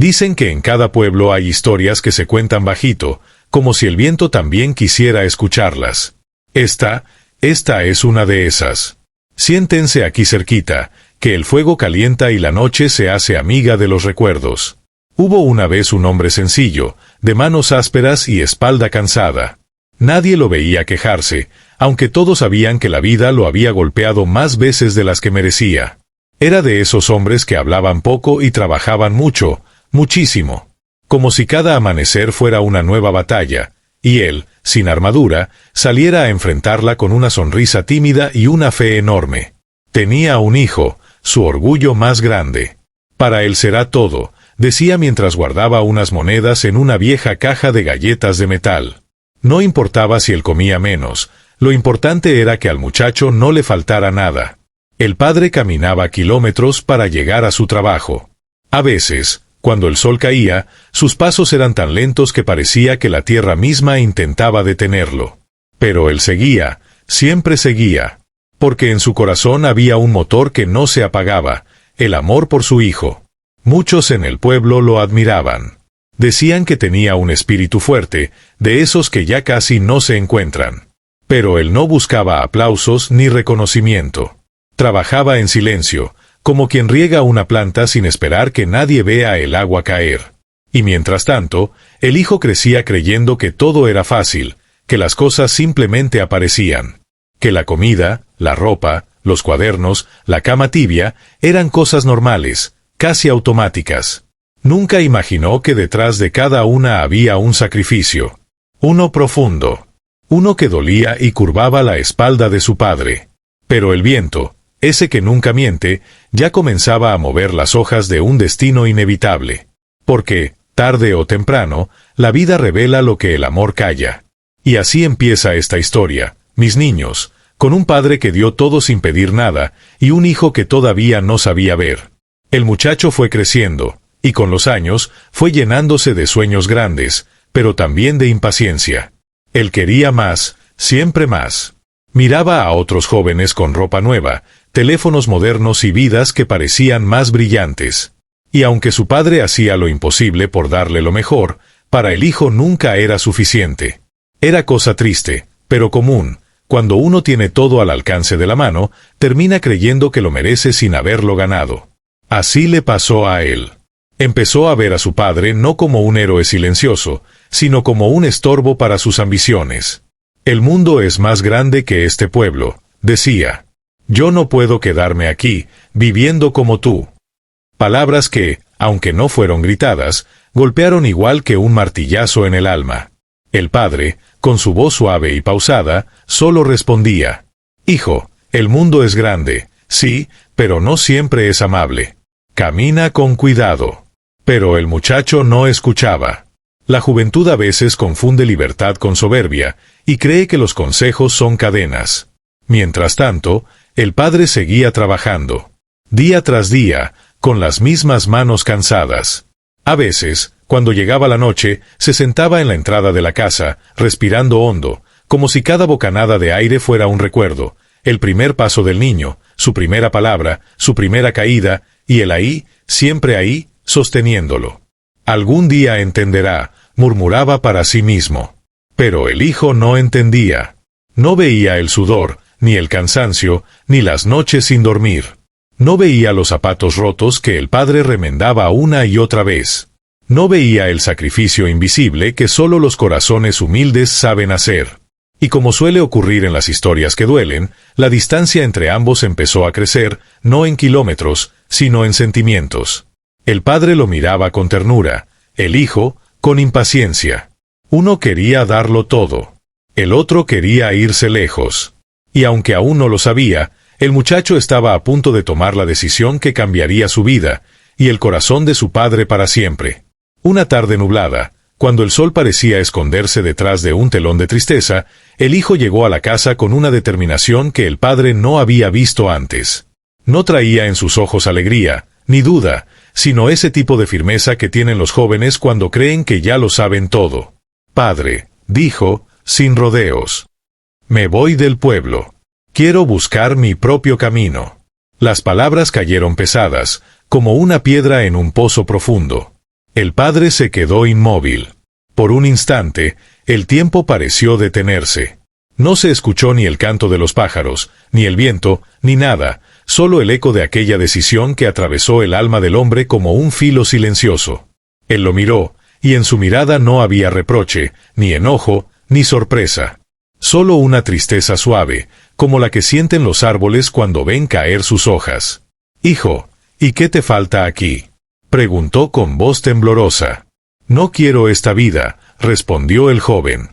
Dicen que en cada pueblo hay historias que se cuentan bajito, como si el viento también quisiera escucharlas. Esta es una de esas. Siéntense aquí cerquita, que el fuego calienta y la noche se hace amiga de los recuerdos. Hubo una vez un hombre sencillo, de manos ásperas y espalda cansada. Nadie lo veía quejarse, aunque todos sabían que la vida lo había golpeado más veces de las que merecía. Era de esos hombres que hablaban poco y trabajaban mucho, muchísimo. Como si cada amanecer fuera una nueva batalla, y él, sin armadura, saliera a enfrentarla con una sonrisa tímida y una fe enorme. Tenía un hijo, su orgullo más grande. Para él será todo, decía mientras guardaba unas monedas en una vieja caja de galletas de metal. No importaba si él comía menos, lo importante era que al muchacho no le faltara nada. El padre caminaba kilómetros para llegar a su trabajo. A veces, cuando el sol caía, sus pasos eran tan lentos que parecía que la tierra misma intentaba detenerlo. Pero él seguía, siempre seguía, porque en su corazón había un motor que no se apagaba, el amor por su hijo. Muchos en el pueblo lo admiraban. Decían que tenía un espíritu fuerte, de esos que ya casi no se encuentran. Pero él no buscaba aplausos ni reconocimiento. Trabajaba en silencio, como quien riega una planta sin esperar que nadie vea el agua caer. Y mientras tanto, el hijo crecía creyendo que todo era fácil, que las cosas simplemente aparecían. Que la comida, la ropa, los cuadernos, la cama tibia, eran cosas normales, casi automáticas. Nunca imaginó que detrás de cada una había un sacrificio. Uno profundo. Uno que dolía y curvaba la espalda de su padre. Pero el viento, ese que nunca miente, ya comenzaba a mover las hojas de un destino inevitable. Porque, tarde o temprano, la vida revela lo que el amor calla. Y así empieza esta historia, mis niños, con un padre que dio todo sin pedir nada, y un hijo que todavía no sabía ver. El muchacho fue creciendo, y con los años fue llenándose de sueños grandes, pero también de impaciencia. Él quería más, siempre más. Miraba a otros jóvenes con ropa nueva, teléfonos modernos y vidas que parecían más brillantes. Y aunque su padre hacía lo imposible por darle lo mejor, para el hijo nunca era suficiente. Era cosa triste, pero común. Cuando uno tiene todo al alcance de la mano, termina creyendo que lo merece sin haberlo ganado. Así le pasó a él. Empezó a ver a su padre no como un héroe silencioso, sino como un estorbo para sus ambiciones. El mundo es más grande que este pueblo, decía. Yo no puedo quedarme aquí, viviendo como tú. Palabras que, aunque no fueron gritadas, golpearon igual que un martillazo en el alma. El padre, con su voz suave y pausada, solo respondía: Hijo, el mundo es grande, sí, pero no siempre es amable. Camina con cuidado. Pero el muchacho no escuchaba. La juventud a veces confunde libertad con soberbia, y cree que los consejos son cadenas. Mientras tanto, el padre seguía trabajando. Día tras día, con las mismas manos cansadas. A veces, cuando llegaba la noche, se sentaba en la entrada de la casa, respirando hondo, como si cada bocanada de aire fuera un recuerdo, el primer paso del niño, su primera palabra, su primera caída, y él ahí, siempre ahí, sosteniéndolo. Algún día entenderá, murmuraba para sí mismo. Pero el hijo no entendía. No veía el sudor, ni el cansancio, ni las noches sin dormir. No veía los zapatos rotos que el padre remendaba una y otra vez. No veía el sacrificio invisible que solo los corazones humildes saben hacer. Y como suele ocurrir en las historias que duelen, la distancia entre ambos empezó a crecer, no en kilómetros, sino en sentimientos. El padre lo miraba con ternura, el hijo, con impaciencia. Uno quería darlo todo. El otro quería irse lejos. Y aunque aún no lo sabía, el muchacho estaba a punto de tomar la decisión que cambiaría su vida, y el corazón de su padre para siempre. Una tarde nublada, cuando el sol parecía esconderse detrás de un telón de tristeza, el hijo llegó a la casa con una determinación que el padre no había visto antes. No traía en sus ojos alegría, ni duda, sino ese tipo de firmeza que tienen los jóvenes cuando creen que ya lo saben todo. Padre, dijo, sin rodeos. Me voy del pueblo. Quiero buscar mi propio camino. Las palabras cayeron pesadas, como una piedra en un pozo profundo. El padre se quedó inmóvil. Por un instante, el tiempo pareció detenerse. No se escuchó ni el canto de los pájaros, ni el viento, ni nada, solo el eco de aquella decisión que atravesó el alma del hombre como un filo silencioso. Él lo miró, y en su mirada no había reproche, ni enojo, ni sorpresa. Solo una tristeza suave, como la que sienten los árboles cuando ven caer sus hojas. «Hijo, ¿y qué te falta aquí?», preguntó con voz temblorosa. «No quiero esta vida», respondió el joven.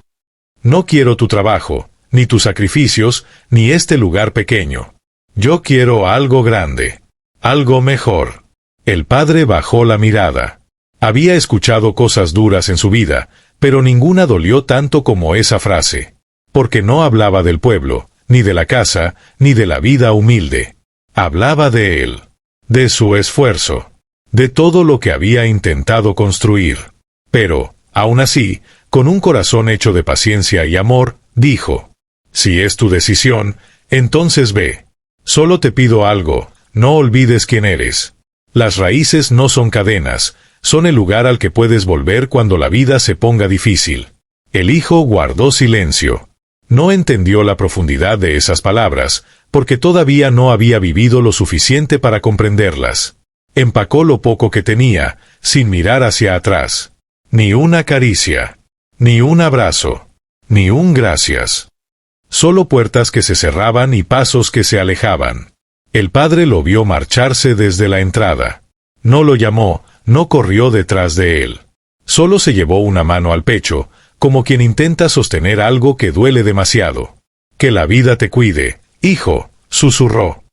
«No quiero tu trabajo, ni tus sacrificios, ni este lugar pequeño. Yo quiero algo grande, algo mejor». El padre bajó la mirada. Había escuchado cosas duras en su vida, pero ninguna dolió tanto como esa frase. Porque no hablaba del pueblo, ni de la casa, ni de la vida humilde. Hablaba de él, de su esfuerzo, de todo lo que había intentado construir. Pero, aún así, con un corazón hecho de paciencia y amor, dijo: «Si es tu decisión, entonces ve. Solo te pido algo, no olvides quién eres. Las raíces no son cadenas, son el lugar al que puedes volver cuando la vida se ponga difícil». El hijo guardó silencio. No entendió la profundidad de esas palabras, porque todavía no había vivido lo suficiente para comprenderlas. Empacó lo poco que tenía, sin mirar hacia atrás. Ni una caricia, ni un abrazo, ni un gracias. Solo puertas que se cerraban y pasos que se alejaban. El padre lo vio marcharse desde la entrada. No lo llamó, no corrió detrás de él. Solo se llevó una mano al pecho, como quien intenta sostener algo que duele demasiado. «Que la vida te cuide, hijo», susurró.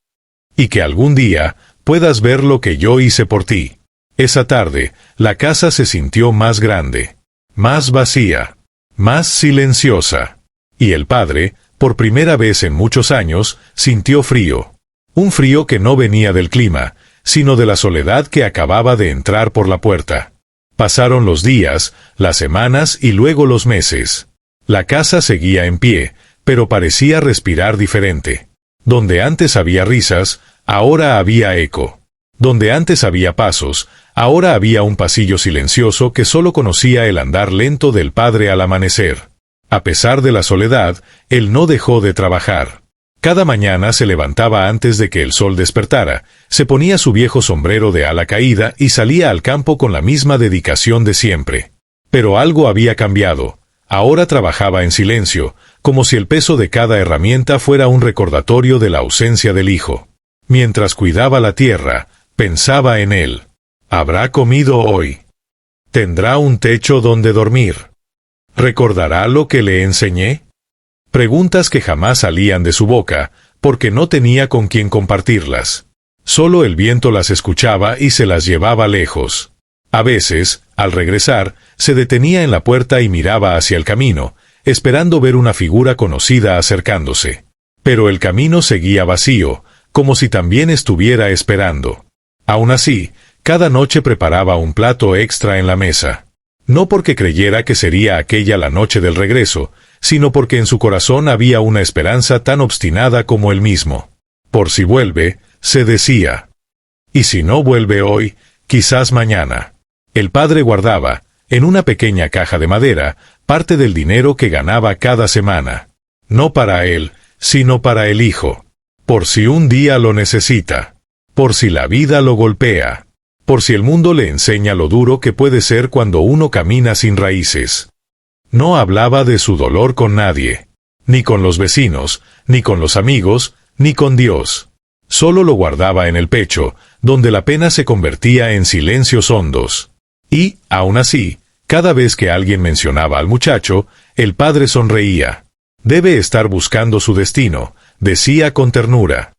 «Y que algún día puedas ver lo que yo hice por ti». Esa tarde, la casa se sintió más grande, más vacía, más silenciosa. Y el padre, por primera vez en muchos años, sintió frío. Un frío que no venía del clima, sino de la soledad que acababa de entrar por la puerta. Pasaron los días, las semanas y luego los meses. La casa seguía en pie, pero parecía respirar diferente. Donde antes había risas, ahora había eco. Donde antes había pasos, ahora había un pasillo silencioso que solo conocía el andar lento del padre al amanecer. A pesar de la soledad, él no dejó de trabajar. Cada mañana se levantaba antes de que el sol despertara, se ponía su viejo sombrero de ala caída y salía al campo con la misma dedicación de siempre. Pero algo había cambiado. Ahora trabajaba en silencio, como si el peso de cada herramienta fuera un recordatorio de la ausencia del hijo. Mientras cuidaba la tierra, pensaba en él. ¿Habrá comido hoy? ¿Tendrá un techo donde dormir? ¿Recordará lo que le enseñé? Preguntas que jamás salían de su boca, porque no tenía con quien compartirlas. Solo el viento las escuchaba y se las llevaba lejos. A veces, al regresar, se detenía en la puerta y miraba hacia el camino, esperando ver una figura conocida acercándose. Pero el camino seguía vacío, como si también estuviera esperando. Aún así, cada noche preparaba un plato extra en la mesa. No porque creyera que sería aquella la noche del regreso, sino porque en su corazón había una esperanza tan obstinada como él mismo. Por si vuelve, se decía. Y si no vuelve hoy, quizás mañana. El padre guardaba, en una pequeña caja de madera, parte del dinero que ganaba cada semana. No para él, sino para el hijo. Por si un día lo necesita. Por si la vida lo golpea. Por si el mundo le enseña lo duro que puede ser cuando uno camina sin raíces. No hablaba de su dolor con nadie. Ni con los vecinos, ni con los amigos, ni con Dios. Solo lo guardaba en el pecho, donde la pena se convertía en silencios hondos. Y, aún así, cada vez que alguien mencionaba al muchacho, el padre sonreía. «Debe estar buscando su destino», decía con ternura.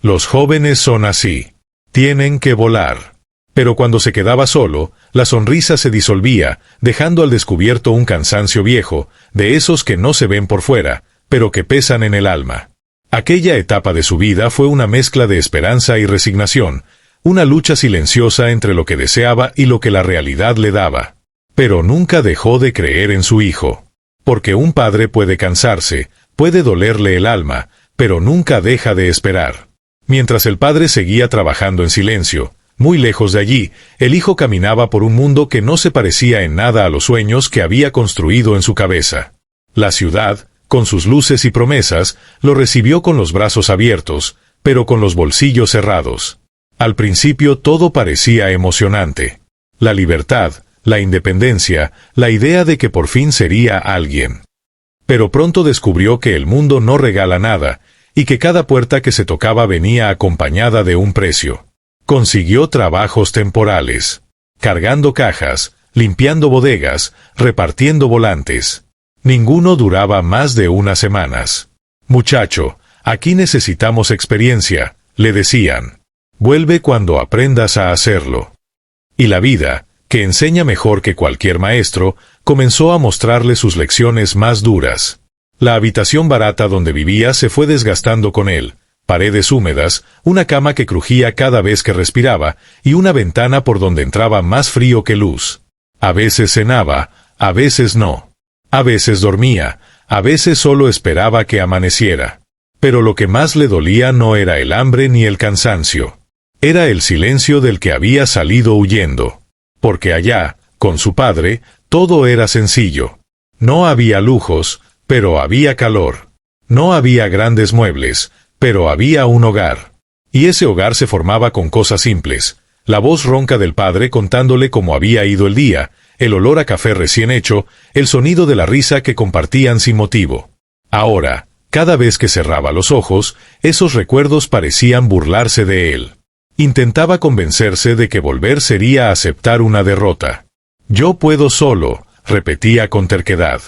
«Los jóvenes son así. Tienen que volar». Pero cuando se quedaba solo, la sonrisa se disolvía, dejando al descubierto un cansancio viejo, de esos que no se ven por fuera, pero que pesan en el alma. Aquella etapa de su vida fue una mezcla de esperanza y resignación, una lucha silenciosa entre lo que deseaba y lo que la realidad le daba. Pero nunca dejó de creer en su hijo. Porque un padre puede cansarse, puede dolerle el alma, pero nunca deja de esperar. Mientras el padre seguía trabajando en silencio, Muy lejos de allí, el hijo caminaba por un mundo que no se parecía en nada a los sueños que había construido en su cabeza. La ciudad, con sus luces y promesas, lo recibió con los brazos abiertos, pero con los bolsillos cerrados. Al principio todo parecía emocionante. La libertad, la independencia, la idea de que por fin sería alguien. Pero pronto descubrió que el mundo no regala nada, y que cada puerta que se tocaba venía acompañada de un precio. Consiguió trabajos temporales, cargando cajas, limpiando bodegas, repartiendo volantes. Ninguno duraba más de unas semanas. «Muchacho, aquí necesitamos experiencia», le decían. «Vuelve cuando aprendas a hacerlo». Y la vida, que enseña mejor que cualquier maestro, comenzó a mostrarle sus lecciones más duras. La habitación barata donde vivía se fue desgastando con él, paredes húmedas, una cama que crujía cada vez que respiraba, y una ventana por donde entraba más frío que luz. A veces cenaba, a veces no. A veces dormía, a veces solo esperaba que amaneciera. Pero lo que más le dolía no era el hambre ni el cansancio. Era el silencio del que había salido huyendo. Porque allá, con su padre, todo era sencillo. No había lujos, pero había calor. No había grandes muebles, pero había un hogar. Y ese hogar se formaba con cosas simples. La voz ronca del padre contándole cómo había ido el día, el olor a café recién hecho, el sonido de la risa que compartían sin motivo. Ahora, cada vez que cerraba los ojos, esos recuerdos parecían burlarse de él. Intentaba convencerse de que volver sería aceptar una derrota. «Yo puedo solo», repetía con terquedad.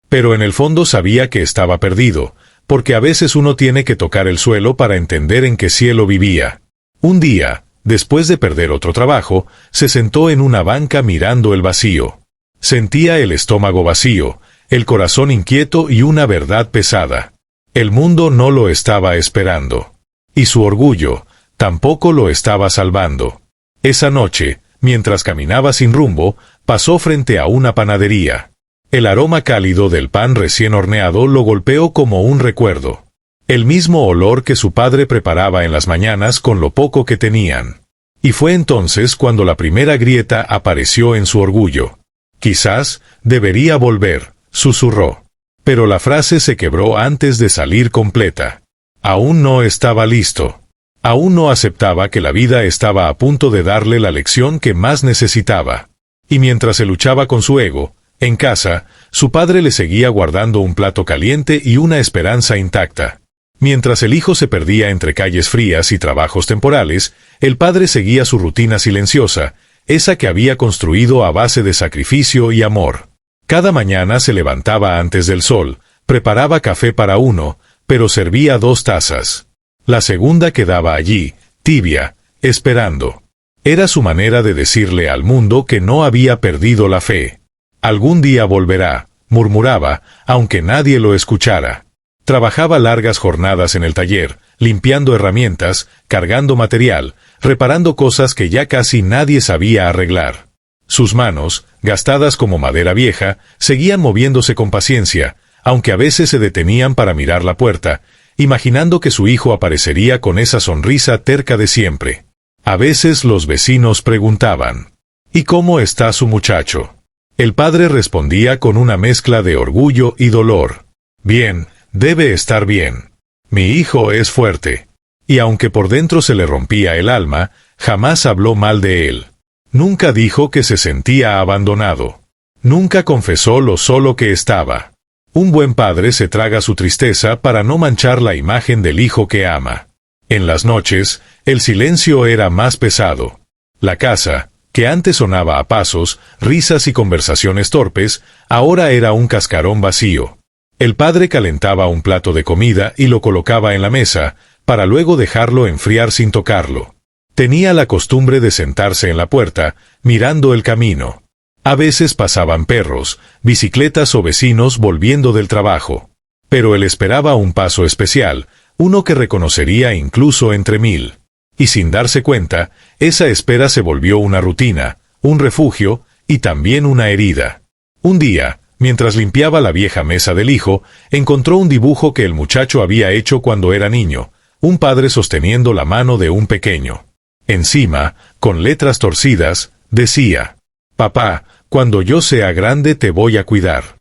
Pero en el fondo sabía que estaba perdido, porque a veces uno tiene que tocar el suelo para entender en qué cielo vivía. Un día, después de perder otro trabajo, se sentó en una banca mirando el vacío. Sentía el estómago vacío, el corazón inquieto y una verdad pesada. El mundo no lo estaba esperando. Y su orgullo tampoco lo estaba salvando. Esa noche, mientras caminaba sin rumbo, pasó frente a una panadería. El aroma cálido del pan recién horneado lo golpeó como un recuerdo. El mismo olor que su padre preparaba en las mañanas con lo poco que tenían. Y fue entonces cuando la primera grieta apareció en su orgullo. «Quizás debería volver», susurró. Pero la frase se quebró antes de salir completa. Aún no estaba listo. Aún no aceptaba que la vida estaba a punto de darle la lección que más necesitaba. Y mientras se luchaba con su ego, en casa, su padre le seguía guardando un plato caliente y una esperanza intacta. Mientras el hijo se perdía entre calles frías y trabajos temporales, el padre seguía su rutina silenciosa, esa que había construido a base de sacrificio y amor. Cada mañana se levantaba antes del sol, preparaba café para uno, pero servía 2 tazas. La segunda quedaba allí, tibia, esperando. Era su manera de decirle al mundo que no había perdido la fe. «Algún día volverá», murmuraba, aunque nadie lo escuchara. Trabajaba largas jornadas en el taller, limpiando herramientas, cargando material, reparando cosas que ya casi nadie sabía arreglar. Sus manos, gastadas como madera vieja, seguían moviéndose con paciencia, aunque a veces se detenían para mirar la puerta, imaginando que su hijo aparecería con esa sonrisa terca de siempre. A veces los vecinos preguntaban: «¿Y cómo está su muchacho?». El padre respondía con una mezcla de orgullo y dolor: «Bien, debe estar bien. Mi hijo es fuerte». Y aunque por dentro se le rompía el alma, jamás habló mal de él. Nunca dijo que se sentía abandonado. Nunca confesó lo solo que estaba. Un buen padre se traga su tristeza para no manchar la imagen del hijo que ama. En las noches, el silencio era más pesado. La casa, que antes sonaba a pasos, risas y conversaciones torpes, ahora era un cascarón vacío. El padre calentaba un plato de comida y lo colocaba en la mesa, para luego dejarlo enfriar sin tocarlo. Tenía la costumbre de sentarse en la puerta, mirando el camino. A veces pasaban perros, bicicletas o vecinos volviendo del trabajo. Pero él esperaba un paso especial, uno que reconocería incluso entre 1000. Y sin darse cuenta, esa espera se volvió una rutina, un refugio y también una herida. Un día, mientras limpiaba la vieja mesa del hijo, encontró un dibujo que el muchacho había hecho cuando era niño, un padre sosteniendo la mano de un pequeño. Encima, con letras torcidas, decía: «Papá, cuando yo sea grande te voy a cuidar».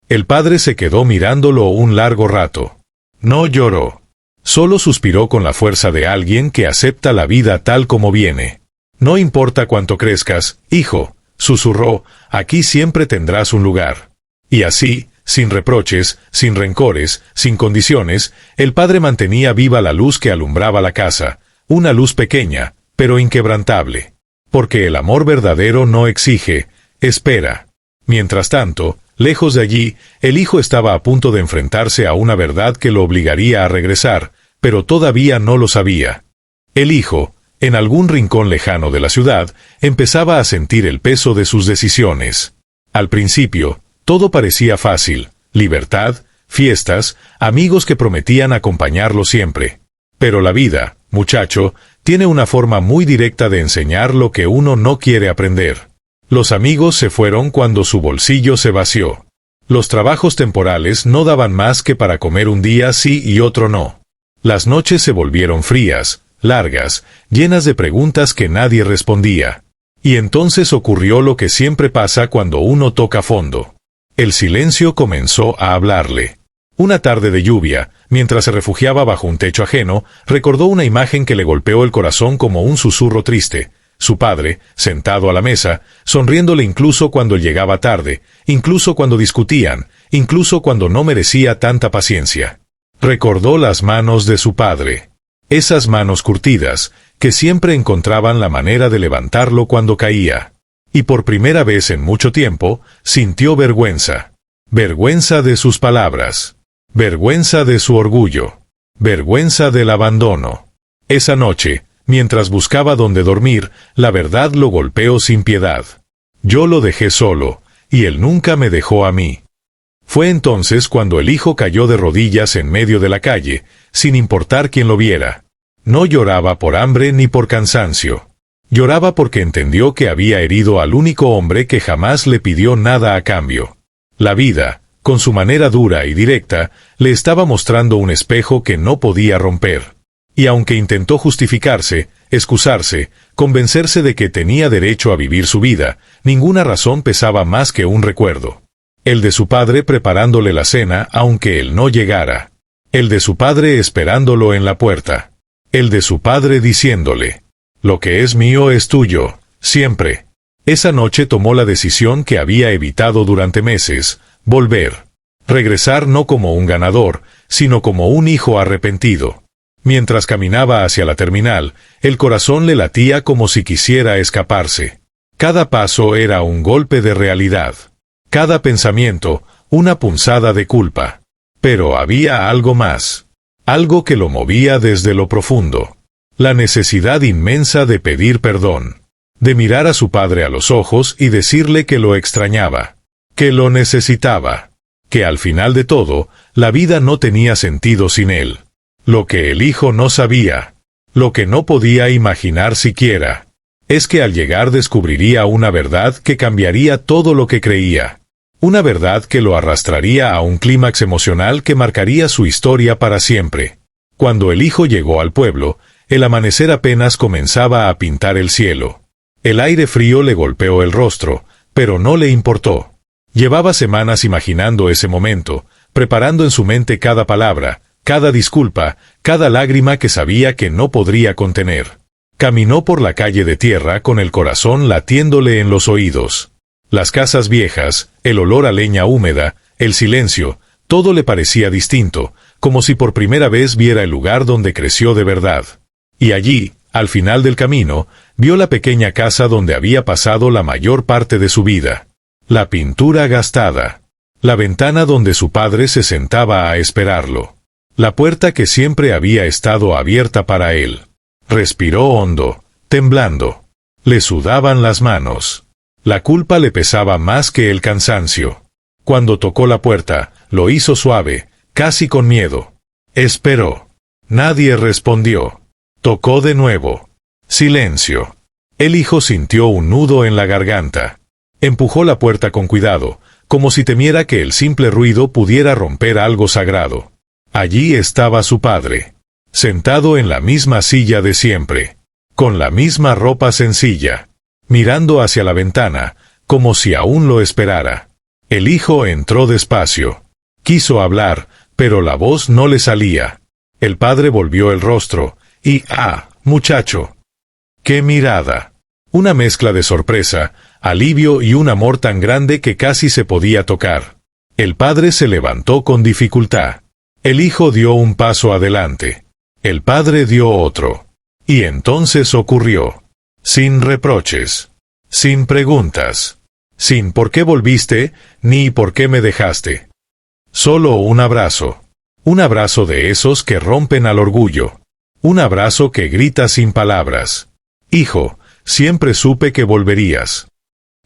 El padre se quedó mirándolo un largo rato. No lloró. Solo suspiró con la fuerza de alguien que acepta la vida tal como viene. «No importa cuánto crezcas, hijo», susurró, «aquí siempre tendrás un lugar». Y así, sin reproches, sin rencores, sin condiciones, el padre mantenía viva la luz que alumbraba la casa, una luz pequeña, pero inquebrantable. Porque el amor verdadero no exige, espera. Mientras tanto, lejos de allí, el hijo estaba a punto de enfrentarse a una verdad que lo obligaría a regresar, pero todavía no lo sabía. El hijo, en algún rincón lejano de la ciudad, empezaba a sentir el peso de sus decisiones. Al principio, todo parecía fácil: libertad, fiestas, amigos que prometían acompañarlo siempre. Pero la vida, muchacho, tiene una forma muy directa de enseñar lo que uno no quiere aprender. Los amigos se fueron cuando su bolsillo se vació. Los trabajos temporales no daban más que para comer un día sí y otro no. Las noches se volvieron frías, largas, llenas de preguntas que nadie respondía. Y entonces ocurrió lo que siempre pasa cuando uno toca fondo. El silencio comenzó a hablarle. Una tarde de lluvia, mientras se refugiaba bajo un techo ajeno, recordó una imagen que le golpeó el corazón como un susurro triste. Su padre, sentado a la mesa, sonriéndole incluso cuando llegaba tarde, incluso cuando discutían, incluso cuando no merecía tanta paciencia. Recordó las manos de su padre. Esas manos curtidas, que siempre encontraban la manera de levantarlo cuando caía. Y por primera vez en mucho tiempo, sintió vergüenza. Vergüenza de sus palabras. Vergüenza de su orgullo. Vergüenza del abandono. Esa noche, mientras buscaba dónde dormir, la verdad lo golpeó sin piedad. Yo lo dejé solo, y él nunca me dejó a mí. Fue entonces cuando el hijo cayó de rodillas en medio de la calle, sin importar quién lo viera. No lloraba por hambre ni por cansancio. Lloraba porque entendió que había herido al único hombre que jamás le pidió nada a cambio. La vida, con su manera dura y directa, le estaba mostrando un espejo que no podía romper. Y aunque intentó justificarse, excusarse, convencerse de que tenía derecho a vivir su vida, ninguna razón pesaba más que un recuerdo. El de su padre preparándole la cena aunque él no llegara. El de su padre esperándolo en la puerta. El de su padre diciéndole: «Lo que es mío es tuyo, siempre». Esa noche tomó la decisión que había evitado durante meses: volver. Regresar no como un ganador, sino como un hijo arrepentido. Mientras caminaba hacia la terminal, el corazón le latía como si quisiera escaparse. Cada paso era un golpe de realidad. Cada pensamiento, una punzada de culpa. Pero había algo más. Algo que lo movía desde lo profundo. La necesidad inmensa de pedir perdón. De mirar a su padre a los ojos y decirle que lo extrañaba. Que lo necesitaba. Que al final de todo, la vida no tenía sentido sin él. Lo que el hijo no sabía, lo que no podía imaginar siquiera, es que al llegar descubriría una verdad que cambiaría todo lo que creía. Una verdad que lo arrastraría a un clímax emocional que marcaría su historia para siempre. Cuando el hijo llegó al pueblo, el amanecer apenas comenzaba a pintar el cielo. El aire frío le golpeó el rostro, pero no le importó. Llevaba semanas imaginando ese momento, preparando en su mente cada palabra, cada disculpa, cada lágrima que sabía que no podría contener. Caminó por la calle de tierra con el corazón latiéndole en los oídos. Las casas viejas, el olor a leña húmeda, el silencio, todo le parecía distinto, como si por primera vez viera el lugar donde creció de verdad. Y allí, al final del camino, vio la pequeña casa donde había pasado la mayor parte de su vida. La pintura gastada. La ventana donde su padre se sentaba a esperarlo. La puerta que siempre había estado abierta para él. Respiró hondo, temblando. Le sudaban las manos. La culpa le pesaba más que el cansancio. Cuando tocó la puerta, lo hizo suave, casi con miedo. Esperó. Nadie respondió. Tocó de nuevo. Silencio. El hijo sintió un nudo en la garganta. Empujó la puerta con cuidado, como si temiera que el simple ruido pudiera romper algo sagrado. Allí estaba su padre, sentado en la misma silla de siempre. con la misma ropa sencilla, mirando hacia la ventana, como si aún lo esperara. El hijo entró despacio. Quiso hablar, pero la voz no le salía. El padre volvió el rostro, y ¡ah, muchacho! ¡Qué mirada! Una mezcla de sorpresa, alivio y un amor tan grande que casi se podía tocar. El padre se levantó con dificultad. El hijo dio un paso adelante. El padre dio otro. Y entonces ocurrió. Sin reproches. Sin preguntas. Sin por qué volviste, ni por qué me dejaste. Solo un abrazo. Un abrazo de esos que rompen al orgullo. Un abrazo que grita sin palabras. Hijo, siempre supe que volverías.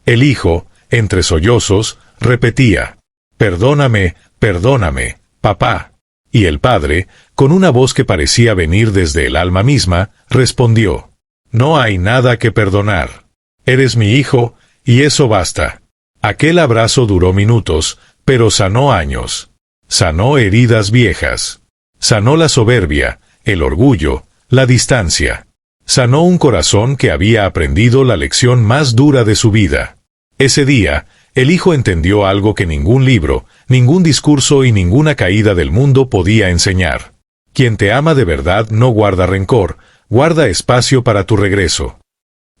El hijo, entre sollozos, repetía: perdóname, perdóname, papá. Y el padre, con una voz que parecía venir desde el alma misma, respondió: no hay nada que perdonar. Eres mi hijo, y eso basta. Aquel abrazo duró minutos, pero sanó años. Sanó heridas viejas. Sanó la soberbia, el orgullo, la distancia. Sanó un corazón que había aprendido la lección más dura de su vida. Ese día, el hijo entendió algo que ningún libro, ningún discurso y ninguna caída del mundo podía enseñar. Quien te ama de verdad no guarda rencor, guarda espacio para tu regreso.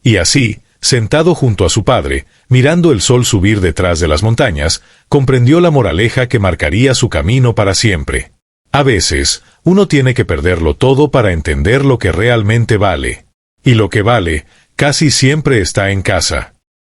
Y así, sentado junto a su padre, mirando el sol subir detrás de las montañas, comprendió la moraleja que marcaría su camino para siempre. A veces, uno tiene que perderlo todo para entender lo que realmente vale. Y lo que vale, casi siempre está en casa.